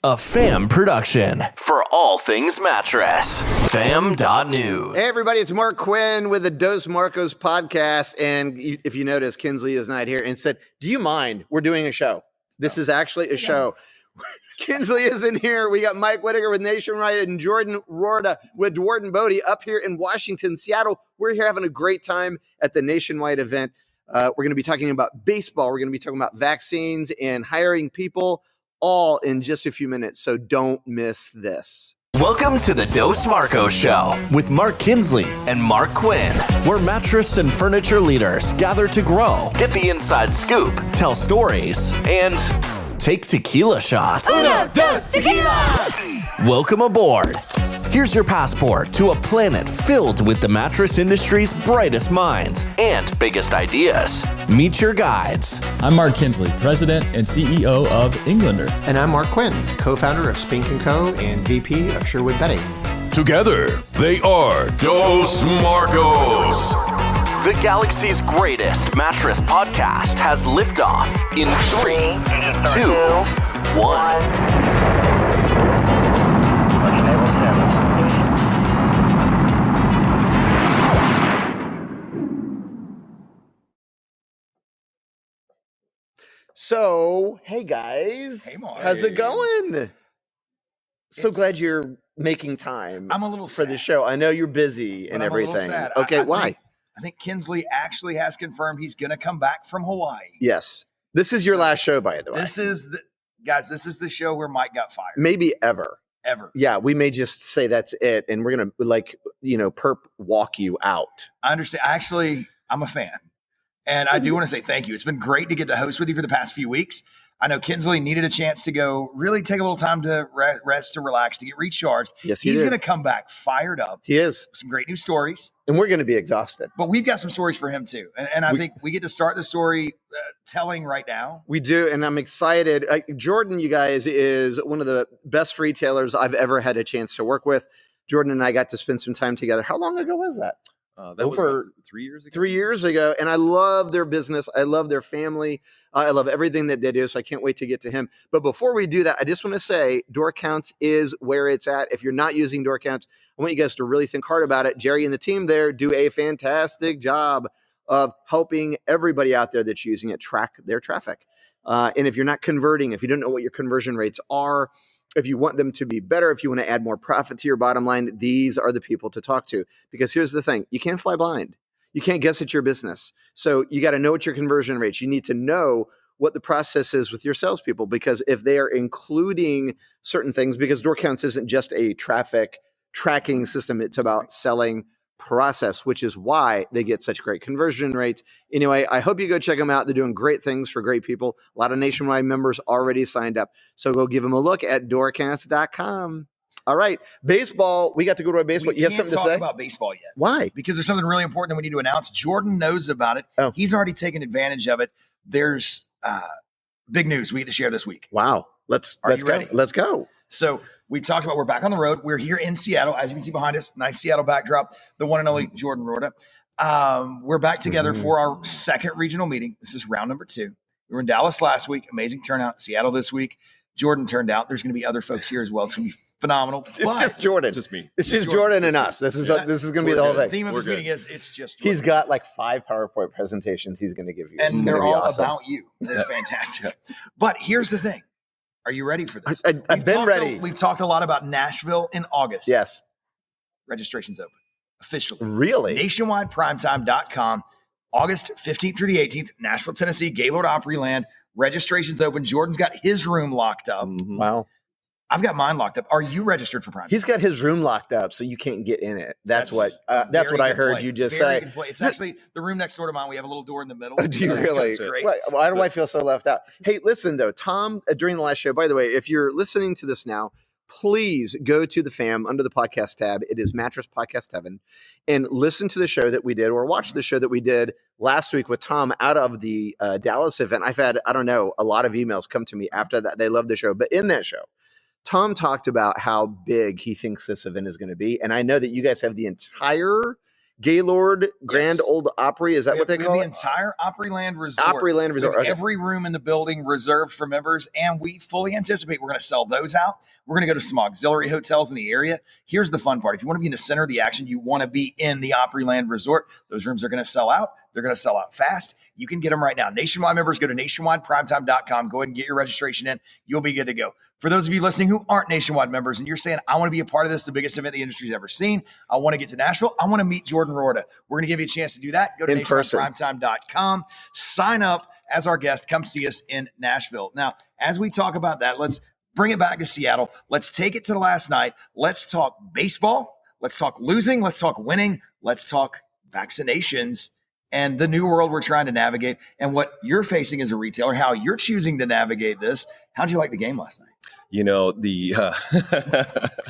A FAM production for all things mattress. FAM.news. Hey everybody, it's Mark Quinn with the Dos Marcos podcast. And if you notice, Kinsley is not here and said, do you mind? We're doing a show. This is actually a show. Kinsley isn't here. We got Mike Whitaker with Nationwide and Jordan Rorda with Dwarden Bodie up here in Washington, Seattle. We're here having a great time at the Nationwide event. We're going to be talking about baseball. We're going to be talking about vaccines and hiring people, all in just a few minutes, so don't miss this. Welcome to the Dos Marcos Show with Mark Kinsley and Mark Quinn, where mattress and furniture leaders gather to grow, get the inside scoop, tell stories, and take tequila shots. Uno, dos, tequila! Welcome aboard. Here's your passport to a planet filled with the mattress industry's brightest minds and biggest ideas. Meet your guides. I'm Mark Kinsley, President and CEO of Englander. And I'm Mark Quinn, co-founder of Spink & Co. and VP of Sherwood Bedding. Together, they are Dos Marcos. The galaxy's greatest mattress podcast has liftoff in 3, 2, 1. So, hey guys. Hey, Mark. How's it going? So glad you're making time. I'm a little for sad. the show. I know you're busy and But I'm a little everything. sad. Okay, why? I think Kinsley actually has confirmed he's going to come back from Hawaii. Yes. This is your last show, by the way. This is the show where Mike got fired. Maybe ever. Ever. Yeah, we may just say that's it, and we're gonna perp walk you out. I understand. Actually, I'm a fan. And I do want to say thank you. It's been great to get to host with you for the past few weeks. I know Kinsley needed a chance to go really take a little time to rest, to relax, to get recharged. Yes, he's going to come back fired up. He is. With some great new stories. And we're going to be exhausted. But we've got some stories for him too. And I think we get to start the story telling right now. We do. And I'm excited. Jordan, you guys, is one of the best retailers I've ever had a chance to work with. Jordan and I got to spend some time together. How long ago was that? That was about 3 years ago. 3 years ago. And I love their business. I love their family. I love everything that they do. So I can't wait to get to him. But before we do that, I just want to say Door Counts is where it's at. If you're not using Door Counts, I want you guys to really think hard about it. Jerry and the team there do a fantastic job of helping everybody out there that's using it track their traffic. And if you're not converting, if you don't know what your conversion rates are, if you want them to be better, if you want to add more profit to your bottom line, these are the people to talk to. Because here's the thing, you can't fly blind. You can't guess at your business. So you got to know what your conversion rates. You need to know what the process is with your salespeople, because if they are including certain things, because Door Counts isn't just a traffic tracking system, it's about selling process, which is why they get such great conversion rates. Anyway, I hope you go check them out. They're doing great things for great people. A lot of Nationwide members already signed up. So go give them a look at doorcounts.com. All right. Baseball. We got to go to a baseball. You have something to say? We can't talk about baseball yet. Why? Because there's something really important that we need to announce. Jordan knows about it. Oh. He's already taken advantage of it. There's big news we get to share this week. Wow. Let's you go. ready? Let's go. So we talked about we're back on the road. We're here in Seattle. As you can see behind us, nice Seattle backdrop, the one and only Jordan Rorda. We're back together for our second regional meeting. This is round number 2. We were in Dallas last week. Amazing turnout. Seattle this week. Jordan turned out. There's going to be other folks here as well. It's going to be phenomenal. It's just Jordan. Just me. It's just Jordan and us. This is going to be the whole The thing. theme of We're this good. meeting is it's just Jordan. He's got like 5 PowerPoint presentations he's going to give you. And It's going they're to be all awesome. about you. They're fantastic. But here's the thing. Are you ready for this? I've been ready. We've talked a lot about Nashville in August. Yes. Registration's open officially. Really? NationwidePrimetime.com, August 15th through the 18th, Nashville, Tennessee, Gaylord Opryland. Registration's open. Jordan's got his room locked up. Wow. I've got mine locked up. Are you registered for Prime? He's got his room locked up, so you can't get in it. That's what I heard you just say. It's actually the room next door to mine. We have a little door in the middle. Oh, do you really? It's great. Why do I feel so left out? Hey, listen though, Tom, during the last show, by the way, if you're listening to this now, please go to the FAM under the podcast tab. It is Mattress Podcast Heaven, and listen to the show that we did, or watch the show that we did last week with Tom out of the Dallas event. I've had, I don't know, a lot of emails come to me after that. They love the show, but in that show, Tom talked about how big he thinks this event is going to be. And I know that you guys have the entire Gaylord Grand Old Opry. Is that what they call the it? entire Opryland Resort. Opryland Resort. With Okay. every room in the building reserved for members, and we fully anticipate we're going to sell those out. We're going to go to some auxiliary hotels in the area. Here's the fun part. If you want to be in the center of the action, you want to be in the Opryland Resort, those rooms are going to sell out. They're going to sell out fast. You can get them right now. Nationwide members, go to nationwideprimetime.com. Go ahead and get your registration in. You'll be good to go. For those of you listening who aren't Nationwide members and you're saying, I want to be a part of this, the biggest event the industry's ever seen. I want to get to Nashville. I want to meet Jordan Rorta. We're going to give you a chance to do that. Go to nationwideprimetime.com. Sign up as our guest. Come see us in Nashville. Now, as we talk about that, let's bring it back to Seattle. Let's take it to last night. Let's talk baseball. Let's talk losing. Let's talk winning. Let's talk vaccinations and the new world we're trying to navigate and what you're facing as a retailer, how you're choosing to navigate this. How'd you like the game last night? You know,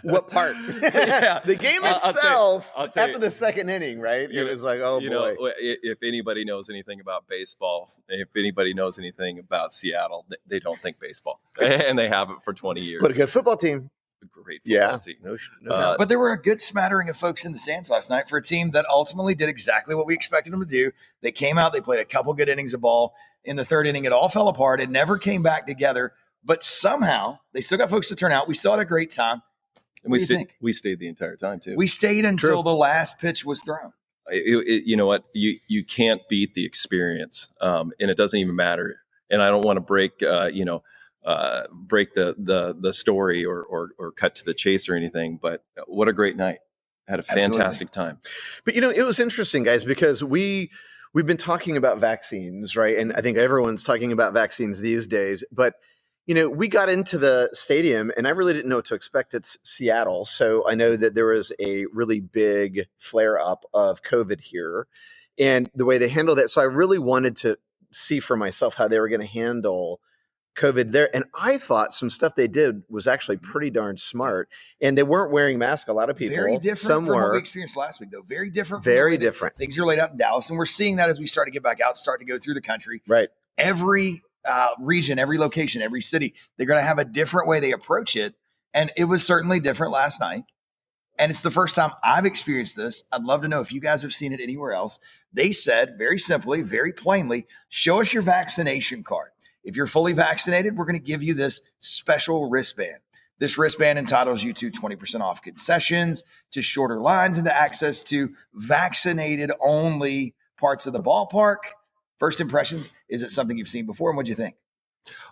what part? Yeah. The game itself, I'll tell after you. the second inning, right? It was like, oh, boy. Know, if anybody knows anything about baseball, if anybody knows anything about Seattle, they don't think baseball. And they haven't for 20 years. But a good football team. A great football team. No doubt. But there were a good smattering of folks in the stands last night for a team that ultimately did exactly what we expected them to do. They came out, they played a couple good innings of ball. In the third inning, it all fell apart. It never came back together. But somehow, they still got folks to turn out. We still had a great time. And we stayed the entire time, too. We stayed until the last pitch was thrown. You know what? You can't beat the experience, and it doesn't even matter. And I don't want to break the story or cut to the chase or anything. But what a great night! I had a fantastic time. But it was interesting, guys, because we've been talking about vaccines, right? And I think everyone's talking about vaccines these days. But we got into the stadium and I really didn't know what to expect. It's Seattle. So I know that there was a really big flare up of COVID here and the way they handled it. So I really wanted to see for myself how they were going to handle COVID there. And I thought some stuff they did was actually pretty darn smart. And they weren't wearing masks. A lot of people. Very different Some from were. what we experienced last week, though. Very different. Very different. Things are laid out in Dallas. And we're seeing that as we start to get back out, start to go through the country. Right. Every region, every location, every city, they're going to have a different way they approach it. And it was certainly different last night. And it's the first time I've experienced this. I'd love to know if you guys have seen it anywhere else. They said very simply, very plainly, show us your vaccination card. If you're fully vaccinated, we're going to give you this special wristband. This wristband entitles you to 20% off concessions, to shorter lines, and to access to vaccinated only parts of the ballpark. First impressions, is it something you've seen before? And what'd you think?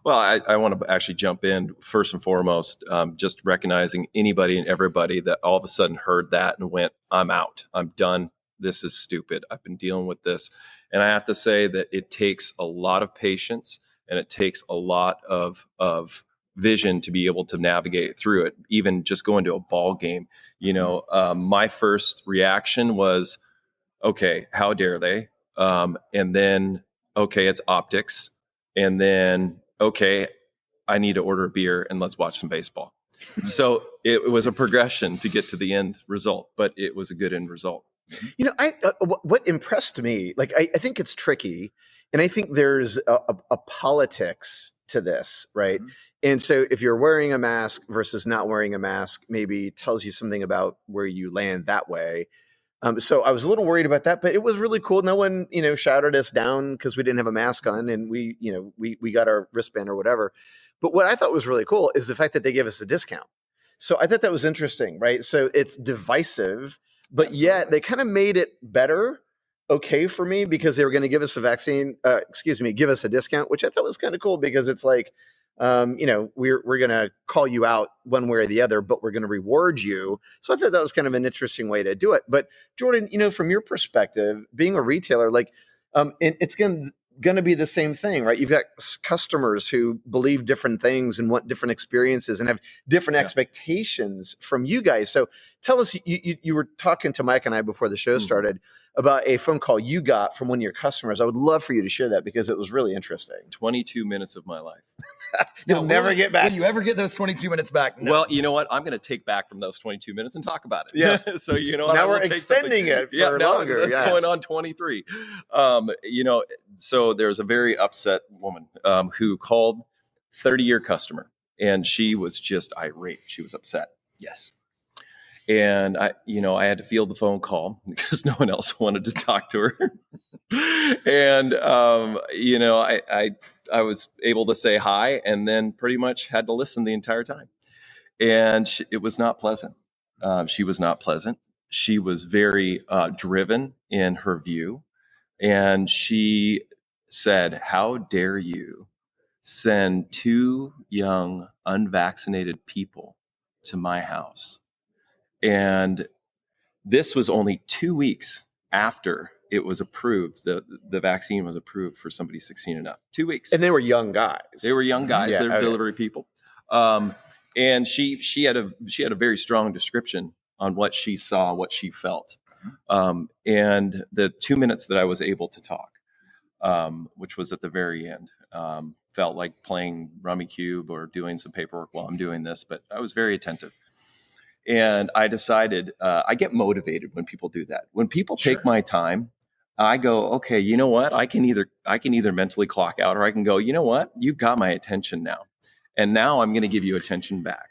Well, I want to actually jump in first and foremost, just recognizing anybody and everybody that all of a sudden heard that and went, I'm out. I'm done. This is stupid. I've been dealing with this. And I have to say that it takes a lot of patience and it takes a lot of vision to be able to navigate through it. Even just going to a ball game, my first reaction was, okay, how dare they? And then, okay, it's optics. And then, okay, I need to order a beer and let's watch some baseball. So it was a progression to get to the end result, but it was a good end result. What impressed me, I think it's tricky. And I think there's a politics to this, right? Mm-hmm. And so if you're wearing a mask versus not wearing a mask, maybe tells you something about where you land that way. So I was a little worried about that, but it was really cool. No one, shouted us down because we didn't have a mask on and we got our wristband or whatever. But what I thought was really cool is the fact that they gave us a discount. So I thought that was interesting, right? So it's divisive, but yet they kind of made it better. Okay for me because they were going to give us a give us a discount, which I thought was kind of cool because it's like, we're going to call you out one way or the other, but we're going to reward you. So I thought that was kind of an interesting way to do it. But Jordan, from your perspective, being a retailer, it's going to be the same thing, right? You've got customers who believe different things and want different experiences and have different expectations from you guys. So tell us, you were talking to Mike and I before the show started about a phone call you got from one of your customers. I would love for you to share that because it was really interesting. 22 minutes of my life. You'll never get back. Will you ever get those 22 minutes back? No. Well, you know what? I'm going to take back from those 22 minutes and talk about it. Yes. So, now we're extending it for longer. It's going on 23. So there's a very upset woman who called 30-year customer and she was just irate. She was upset. Yes. And I had to field the phone call because no one else wanted to talk to her. And, I was able to say hi and then pretty much had to listen the entire time. And it was not pleasant. She was not pleasant. She was very driven in her view. And she said, "How dare you send 2 young, unvaccinated people to my house?" And this was only 2 weeks after it was approved. The vaccine was approved for somebody 16 and up. 2 weeks. And they were young guys. They were young guys. Yeah, They were delivery people. And she had a very strong description on what she saw, what she felt. And the 2 minutes that I was able to talk, which was at the very end, felt like playing Rummy Cube or doing some paperwork while I'm doing this, but I was very attentive. And I decided, I get motivated when people do that. When people take my time, I go, okay, you know what? I can either mentally clock out, or I can go, you know what? You've got my attention now. And now I'm going to give you attention back.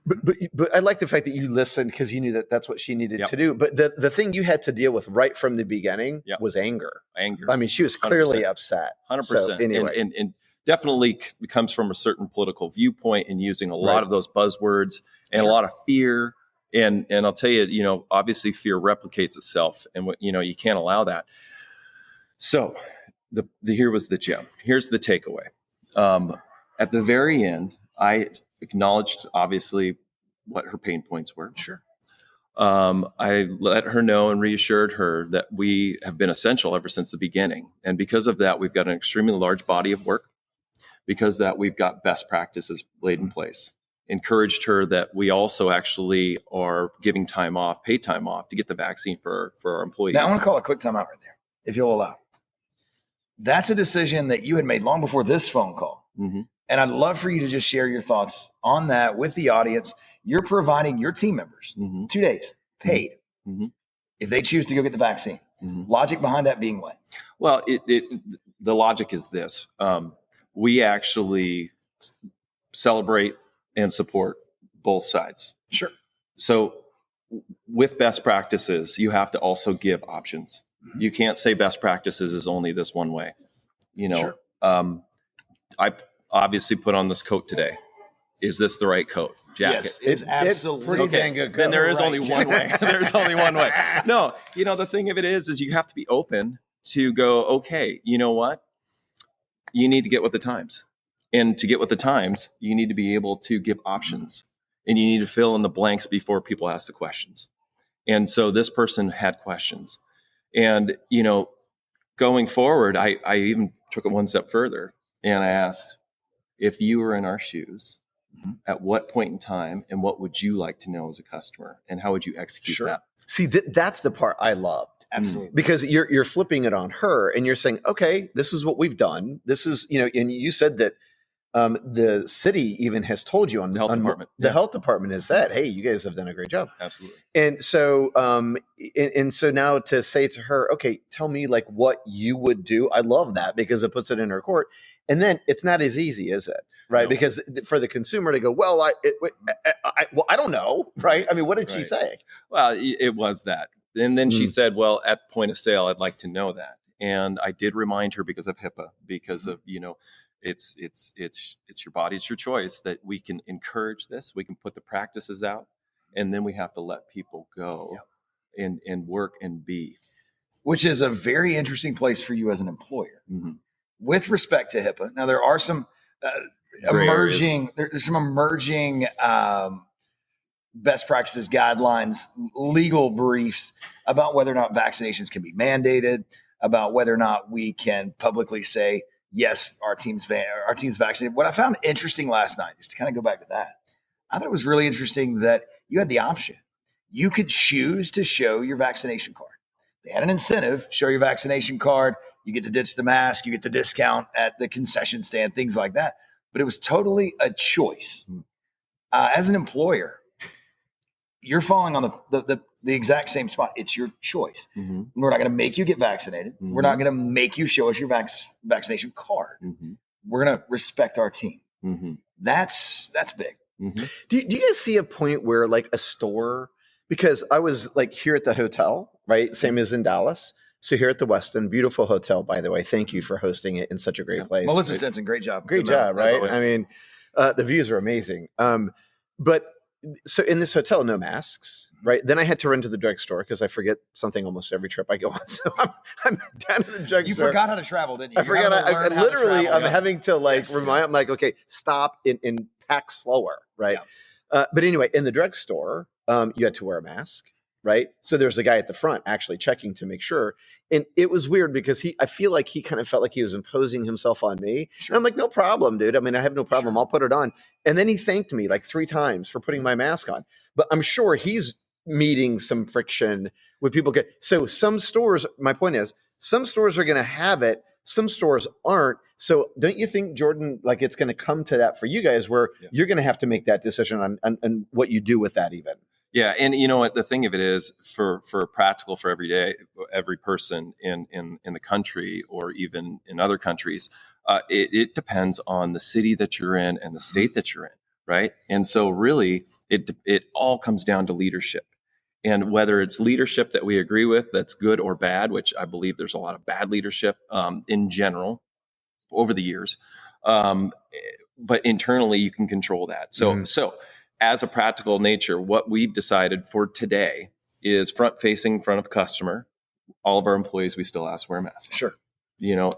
But I like the fact that you listened because you knew that that's what she needed to do. But the thing you had to deal with right from the beginning was anger. I mean, she was clearly 100%. upset. 100%. So, anyway. And definitely comes from a certain political viewpoint and using a lot of those buzzwords and a lot of fear. And I'll tell you, obviously fear replicates itself, and you can't allow that. So here was the gem. Here's the takeaway. At the very end, I acknowledged obviously what her pain points were. Sure. I let her know and reassured her that we have been essential ever since the beginning. And because of that, we've got an extremely large body of work. Because of that, we've got best practices laid in place. Encouraged her that we also actually are giving time off, paid time off to get the vaccine for our employees. Now I want to call a quick time out right there, if you'll allow. That's a decision that you had made long before this phone call. Mm-hmm. And I'd love for you to just share your thoughts on that with the audience. You're providing your team members 2 days paid if they choose to go get the vaccine. Logic behind that being what? Well, the logic is this. We actually celebrate and support both sides. Sure. So with best practices, you have to also give options. You can't say best practices is only this one way. Sure. I obviously put on this coat today. Is this the right coat? Jacket? Yes, it's absolutely pretty dang good. Then there is only one way. There's only one way. No, the thing of it is you have to be open to go, okay, you know what? You need to get with the times. And to get with the times, you need to be able to give options, and you need to fill in the blanks before people ask the questions. And so this person had questions, and, going forward, I even took it one step further, and I asked, if you were in our shoes, at what point in time, and what would you like to know as a customer, and how would you execute that? See, that's the part I loved. Absolutely. Because you're flipping it on her and you're saying, okay, this is what we've done. This is, and you said that the city even has told you on the health department. The health department has said, hey, you guys have done a great job. Absolutely. And so, so now to say to her, okay, tell me like what you would do. I love that because it puts it in her court. And then it's not as easy, is it? Right. No. Because for the consumer to go, well, I don't know. Right. I mean, what did she say? Well, it was that. And then she said, well, at point of sale, I'd like to know that. And I did remind her because of HIPAA, because of, it's your body, it's your choice, that we can encourage this. We can put the practices out, and then we have to let people go and work and be. Which is a very interesting place for you as an employer. With respect to HIPAA. Now, there are some emerging best practices, guidelines, legal briefs about whether or not vaccinations can be mandated, about whether or not we can publicly say, yes, our team's vaccinated. What I found interesting last night, just to kind of go back to that, I thought it was really interesting that you had the option. You could choose to show your vaccination card. They had an incentive, show your vaccination card. You get to ditch the mask. You get the discount at the concession stand, things like that. But it was totally a choice. As an employer, you're falling on the exact same spot. It's your choice. We're not going to make you get vaccinated. We're not going to make you show us your vaccination card. We're going to respect our team. That's big. Do you guys see a point where like a store because I was like here at the hotel, right? Same as in Dallas. So here at the Westin, beautiful hotel, by the way. Thank you for hosting it in such a great place. Melissa Stinson, great job. Great job, right? I mean, the views are amazing. But so in this hotel, no masks, right? Then I had to run to the drugstore because I forget something almost every trip I go on. So I'm down at the drugstore. You forgot how to travel, didn't you? I forgot. I literally, I'm having to Yes. remind. I'm like, okay, stop and pack slower, right? But anyway, in the drugstore, you had to wear a mask, right? So there's a guy at the front actually checking to make sure. And it was weird because I feel like he kind of felt like he was imposing himself on me. Sure. And I'm like, no problem, dude. I mean, I have no problem. Sure. I'll put it on. And then he thanked me like 3 times for putting my mask on. But I'm sure he's meeting some friction with people. So some stores, my point is, some stores are going to have it. Some stores aren't. So don't you think, Jordan, like it's going to come to that for you guys where you're going to have to make that decision on what you do with that even? Yeah, and you know what the thing of it is for practical for every person in the country or even in other countries, it depends on the city that you're in and the state that you're in, right? And so really, it all comes down to leadership, and whether it's leadership that we agree with that's good or bad, which I believe there's a lot of bad leadership in general over the years, but internally you can control that. So. As a practical nature, what we've decided for today is front of customer. All of our employees, we still ask to wear masks. Sure. You know,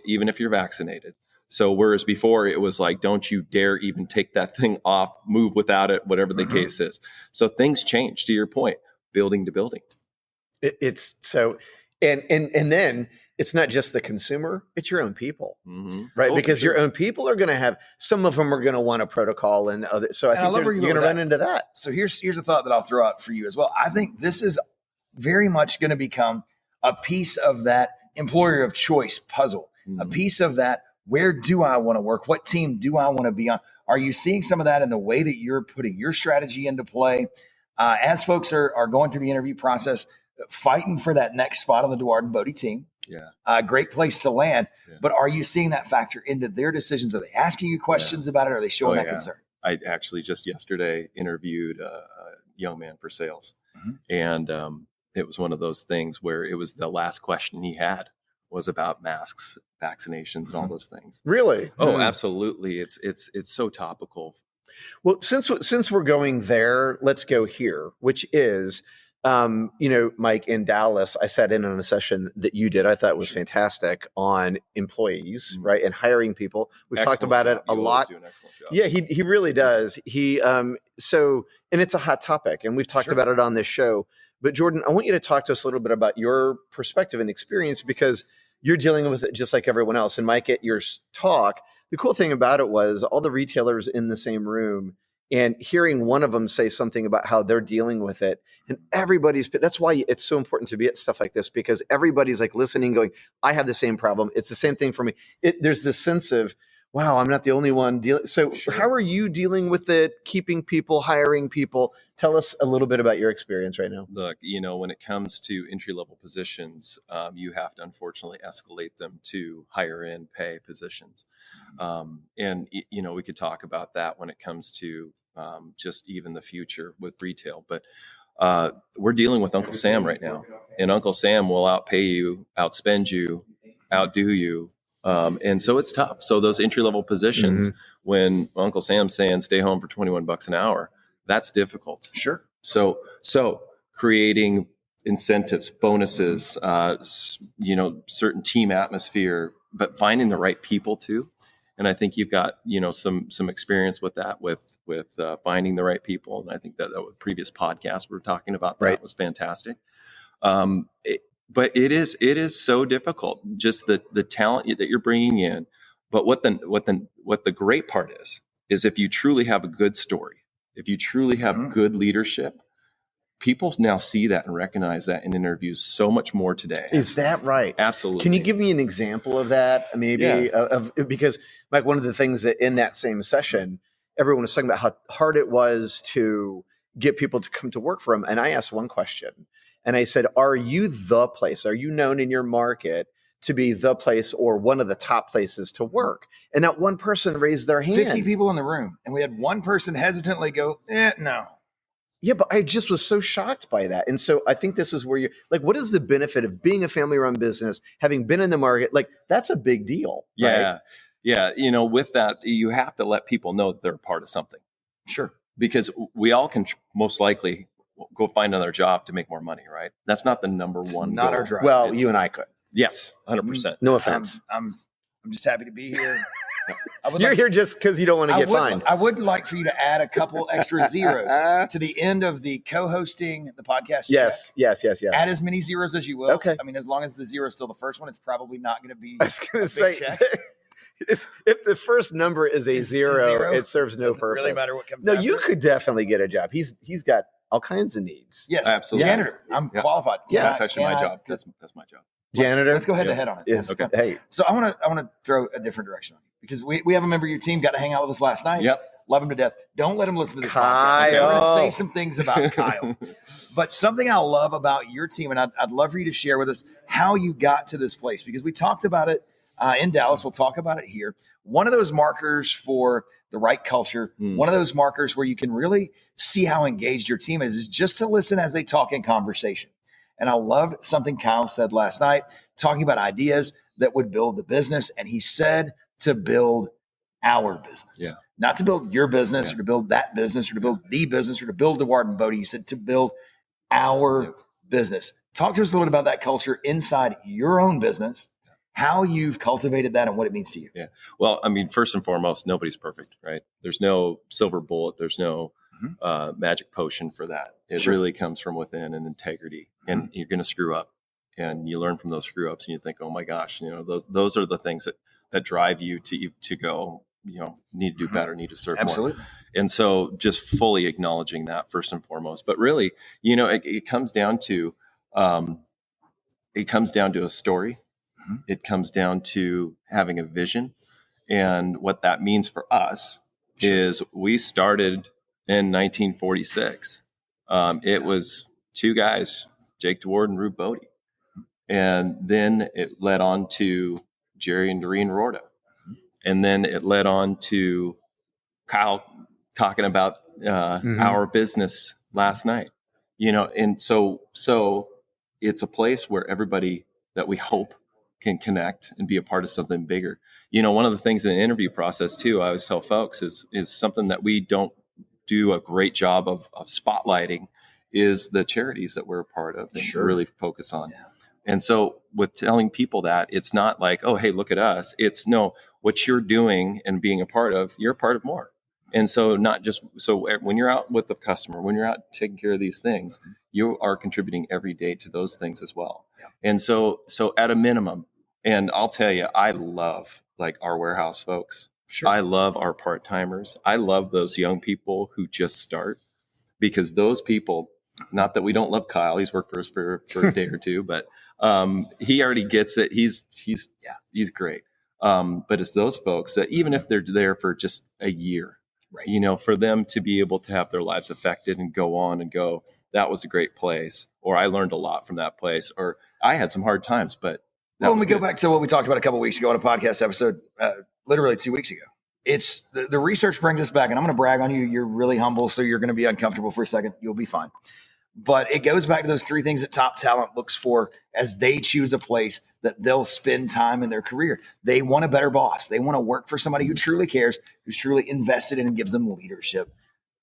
even if you're vaccinated. So whereas before it was like, don't you dare even take that thing off, move without it, whatever the case is. So things change, to your point, building to building. It's so, and then it's not just the consumer, it's your own people, right? Because your own people are going to have, some of them are going to want a protocol and other. So I think you're going to run into that. So here's a thought that I'll throw out for you as well. I think this is very much going to become a piece of that employer of choice puzzle, a piece of that. Where do I want to work? What team do I want to be on? Are you seeing some of that in the way that you're putting your strategy into play? As folks are going through the interview process, fighting for that next spot on the Duard and Bodie team. Yeah. Great place to land. Yeah. But are you seeing that factor into their decisions? Are they asking you questions about it? Are they showing that concern? I actually just yesterday interviewed a young man for sales. And it was one of those things where it was the last question he had was about masks, vaccinations, and all those things. Really? Oh, absolutely. It's so topical. Well, since we're going there, let's go here, which is, Mike, in Dallas, I sat in on a session that you did. I thought was fantastic on employees, right? And hiring people. We've talked about it a lot. Yeah, he really does. And it's a hot topic and we've talked about it on this show, but Jordan, I want you to talk to us a little bit about your perspective and experience because you're dealing with it just like everyone else. And Mike, at your talk, the cool thing about it was all the retailers in the same room and hearing one of them say something about how they're dealing with it. And that's why it's so important to be at stuff like this, because everybody's like listening, going, I have the same problem. It's the same thing for me. There's this sense of, wow, I'm not the only one dealing. So how are you dealing with it? Keeping people, hiring people? Tell us a little bit about your experience right now. Look, when it comes to entry-level positions, you have to unfortunately escalate them to higher end pay positions. And we could talk about that when it comes to just even the future with retail. But we're dealing with Uncle Sam right now. And Uncle Sam will outpay you, outspend you, outdo you. And so it's tough. So those entry-level positions, when Uncle Sam's saying stay home for $21 an hour, that's difficult. Sure. So creating incentives, bonuses, certain team atmosphere, but finding the right people too. And I think you've got, some experience with that, with finding the right people. And I think that was previous podcast we were talking about. That was fantastic. But it is so difficult, just the talent that you're bringing in. But what the great part is if you truly have a good story, if you truly have good leadership, people now see that and recognize that in interviews so much more today. Is that right? Absolutely. Can you give me an example of that? Maybe because Mike, one of the things that in that same session, everyone was talking about how hard it was to get people to come to work for them. And I asked one question and I said, are you the place? Are you known in your market to be the place or one of the top places to work? And not one person raised their hand. 50 people in the room. And we had one person hesitantly go, no. Yeah, but I just was so shocked by that. And so I think this is where you're like, what is the benefit of being a family run business, having been in the market? Like, that's a big deal. Yeah. Right? Yeah. With that, you have to let people know that they're a part of something. Sure. Because we all can most likely go find another job to make more money, right? That's not the number one not goal. our drive. Well, you and I could. Yes, 100%. No offense. I'm just happy to be here. You're here just because you don't want to get fined. I would like for you to add a couple extra zeros to the end of the co-hosting the podcast. Yes. Add as many zeros as you will. Okay. I mean, as long as the zero is still the first one, it's probably not going to be. I was going to say, check. if the first number is a zero, it serves no doesn't purpose. really matter what comes No, after. you could definitely get a job. He's got all kinds of needs. Yes, absolutely. Janitor. I'm qualified. Yeah, that's actually my job. That's my job. Janitor. Let's go head to head on it. Is, Okay. Hey, So I want to throw a different direction on you because we have a member of your team got to hang out with us last night. Yep. Love him to death. Don't let him listen to this Kyle. podcast. We're going to say some things about Kyle. But something I love about your team, and I'd love for you to share with us how you got to this place, because we talked about it in Dallas. We'll talk about it here. One of those markers for the right culture, one of those markers where you can really see how engaged your team is just to listen as they talk in conversation. And I loved something Kyle said last night, talking about ideas that would build the business. And he said to build our business. Yeah. Not to build your business or to build that business or to build the business or to build DeWard and Bodie. He said to build our business. Talk to us a little bit about that culture inside your own business, how you've cultivated that and what it means to you. Yeah. Well, I mean, first and foremost, nobody's perfect, right? There's no silver bullet. There's no magic potion for that. It really comes from within and integrity. And you're going to screw up, and you learn from those screw ups, and you think, oh my gosh, those are the things that drive you to go, need to do better, need to serve more. And so just fully acknowledging that first and foremost, but really, it comes down to, a story. It comes down to having a vision. And what that means for us is we started in 1946. It was two guys, Jake DeWard and Rube Bodie. And then it led on to Jerry and Doreen Rorta. And then it led on to Kyle talking about our business last night. And so it's a place where everybody that we hope can connect and be a part of something bigger. One of the things in the interview process too, I always tell folks is something that we don't do a great job of spotlighting is the charities that we're a part of and really focus on. Yeah. And so with telling people that, it's not like, oh, hey, look at us. It's no, what you're doing and being a part of, you're a part of more. And so when you're out with the customer, when you're out taking care of these things, you are contributing every day to those things as well. Yeah. And so at a minimum, and I'll tell you, I love like our warehouse folks. Sure. I love our part-timers. I love those young people who just start, because those people, not that we don't love Kyle, he's worked for us for a day or two, but he already gets it. He's great. But it's those folks that even if they're there for just a year, right, for them to be able to have their lives affected and go on and go, that was a great place, or I learned a lot from that place, or I had some hard times, but when we go back to what we talked about a couple of weeks ago on a podcast episode, literally 2 weeks ago, it's the research brings us back, and I'm going to brag on you. You're really humble, so you're going to be uncomfortable for a second. You'll be fine. But it goes back to those three things that top talent looks for as they choose a place that they'll spend time in their career. They want a better boss. They want to work for somebody who truly cares, who's truly invested in and gives them leadership.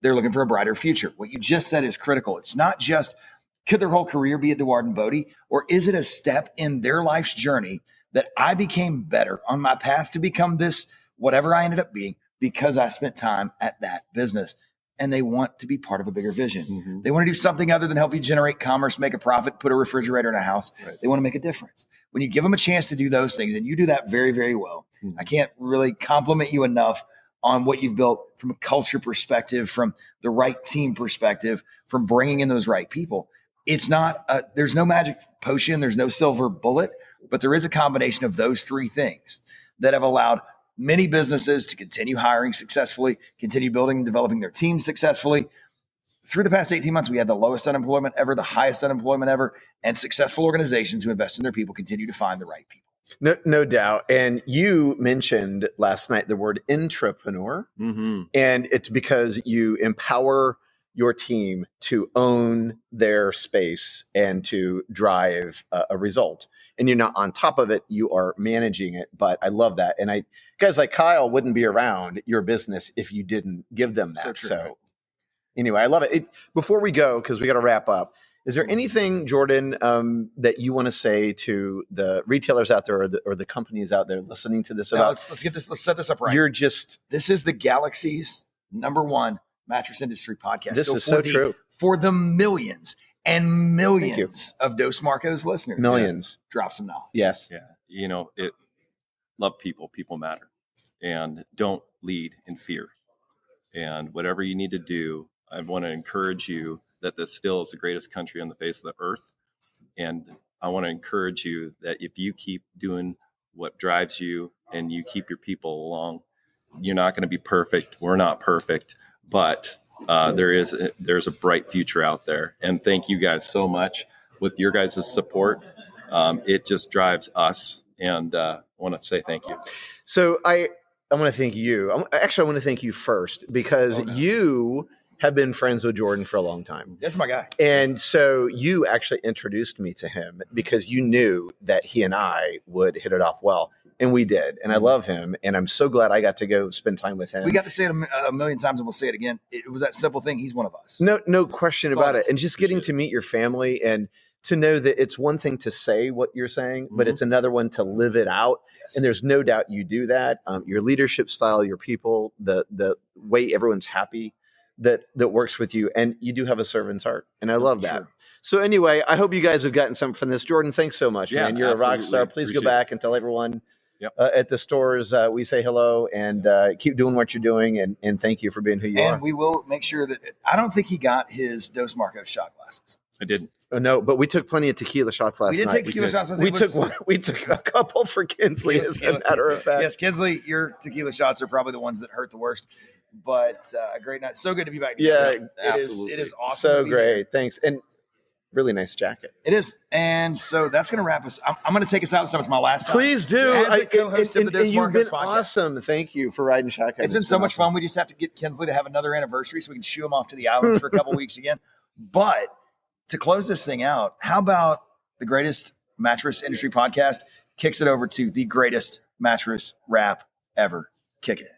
They're looking for a brighter future. What you just said is critical. It's not just could their whole career be at DeWard and Bodie, or is it a step in their life's journey that I became better on my path to become this, whatever I ended up being, because I spent time at that business? And they want to be part of a bigger vision. Mm-hmm. They want to do something other than help you generate commerce, make a profit, put a refrigerator in a house. Right. They want to make a difference. When you give them a chance to do those things, and you do that very, very well, I can't really compliment you enough on what you've built from a culture perspective, from the right team perspective, from bringing in those right people. It's not, there's no magic potion, there's no silver bullet, but there is a combination of those three things that have allowed many businesses to continue hiring successfully, continue building and developing their teams successfully. Through the past 18 months, we had the lowest unemployment ever, the highest unemployment ever, and successful organizations who invest in their people continue to find the right people. No doubt. And you mentioned last night the word intrapreneur, and it's because you empower your team to own their space and to drive a result. And you're not on top of it, you are managing it. But I love that. And guys like Kyle wouldn't be around your business if you didn't give them that. So anyway, I love it. Before we go, because we got to wrap up, is there anything, Jordan, that you want to say to the retailers out there or the companies out there listening to this? Let's get this. Let's set this up right. This is the Galaxy's #1 mattress industry podcast. This is so true for the millions and millions of Dos Marcos listeners. Millions. Drop some knowledge. Yes. Yeah. Love people. People matter, and don't lead in fear. And whatever you need to do, I want to encourage you that this still is the greatest country on the face of the earth. And I want to encourage you that if you keep doing what drives you and you keep your people along, you're not going to be perfect. We're not perfect, but there's a bright future out there. And thank you guys so much. With your guys' support, it just drives us. And I want to say thank you. So I want to thank you. I want to thank you first because you have been friends with Jordan for a long time. That's my guy. And so you actually introduced me to him because you knew that he and I would hit it off well. And we did. And I love him. And I'm so glad I got to go spend time with him. We got to say it a million times and we'll say it again. It was that simple thing. He's one of us. No question about it. And just getting to meet your family and to know that it's one thing to say what you're saying, but it's another one to live it out. Yes. And there's no doubt you do that. Your leadership style, your people, the way everyone's happy that works with you. And you do have a servant's heart. And I love that. Sure. So anyway, I hope you guys have gotten something from this. Jordan, thanks so much, man. You're a rock star. Please go back and tell everyone at the stores we say hello and keep doing what you're doing. And thank you for being who you are. And we will make sure that I don't think he got his Dos Marcos shot glasses. I didn't. Oh, no, but we took plenty of tequila shots last night. We did take tequila shots last night. We took a couple for Kinsley, as a matter of fact. Yes, Kinsley, your tequila shots are probably the ones that hurt the worst. But a great night. So good to be back. Yeah, absolutely. It is awesome. So great. Thanks. And really nice jacket. It is. And so that's going to wrap us. I'm going to take us out this time. It's my last time. Please do. As a co-host of the Dos Marcos podcast. Awesome. Thank you for riding shotgun. It's been so much fun. We just have to get Kinsley to have another anniversary so we can shoo him off to the islands for a couple weeks again. But to close this thing out, how about the greatest mattress industry podcast kicks it over to the greatest mattress rap ever? Kick it.